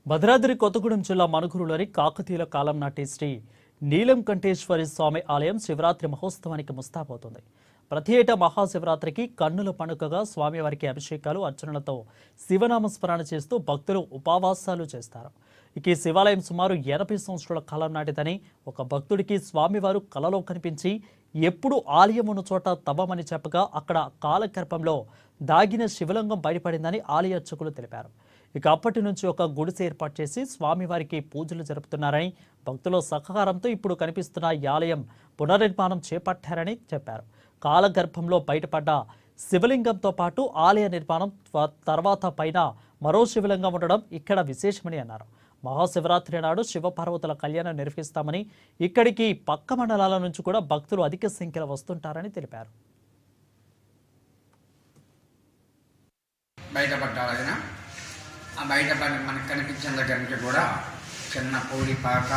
భద్రాద్రి కొత్తగూడెం జిల్లా మనుగురులోని కాకతీయుల కాలం నాటి శ్రీ నీలంకంఠేశ్వరి స్వామి ఆలయం శివరాత్రి మహోత్సవానికి ముస్తాబవుతుంది. ప్రతి ఏటా మహాశివరాత్రికి కన్నుల పండుగగా స్వామివారికి అభిషేకాలు అర్చనలతో శివనామస్మరణ చేస్తూ భక్తులు ఉపవాసాలు చేస్తారు. ఇక ఈ శివాలయం సుమారు 80 సంవత్సరాల కాలం నాటిదని ఒక భక్తుడికి స్వామివారు కలలో కనిపించి ఎప్పుడు ఆలయం ఉన్న చోట తవ్వమని చెప్పగా అక్కడ కాలగర్భంలో దాగిన శివలింగం బయటపడిందని ఆలయ అర్చకులు తెలిపారు. ఇక అప్పటి నుంచి ఒక గుడిసె ఏర్పాటు చేసి స్వామివారికి పూజలు జరుపుతున్నారని, భక్తుల సహకారంతో ఇప్పుడు కనిపిస్తున్న ఈ ఆలయం పునర్నిర్మాణం చేపట్టారని చెప్పారు. కాలగర్భంలో బయటపడ్డ శివలింగంతో పాటు ఆలయ నిర్మాణం తర్వాత పైన మరో శివలింగం ఉండడం ఇక్కడ విశేషమని అన్నారు. మహాశివరాత్రి నాడు శివపార్వతుల కళ్యాణం నిర్వహిస్తామని, ఇక్కడికి పక్క మండలాల నుంచి కూడా భక్తులు అధిక సంఖ్యలో వస్తుంటారని తెలిపారు. బయటపడి మనకు కనిపించిన దగ్గర నుంచి కూడా చిన్న పూలిపాక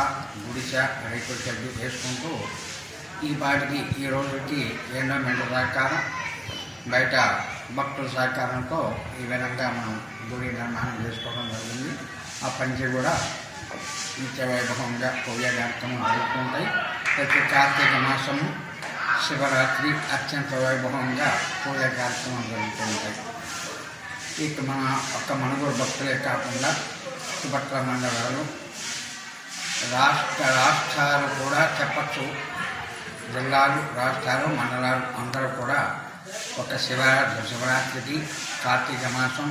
గుడిస రైతుల చెడ్డు వేసుకుంటూ ఈ పాటికి ఈ రోజుకి ఎండోమెంట్ సహకారం బయట భక్తుల సహకారంతో ఈ విధంగా మనం గుడి నిర్మాణం చేసుకోవడం జరిగింది. అప్పటి నుంచి కూడా నిత్య వైభవంగా పూజ కార్యక్రమం జరుగుతుంటాయి. ప్రతి కార్తీక మాసము శివరాత్రి అత్యంత వైభవంగా పూజ కార్యక్రమం జరుగుతుంటాయి. ఇక మన ఒక్క మనుగురు భక్తులే కాకుండా చుట్టుపక్కల మండలాలు రాష్ట్రాలు కూడా చెప్పచ్చు, జిల్లాలు రాష్ట్రాలు మండలాలు అందరూ కూడా ఒక శివరాత్రికి కార్తీక మాసం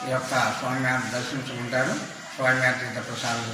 ఈ యొక్క స్వామివారిని దర్శించుకుంటారు. స్వామివారి తీర్థ ప్రసాదం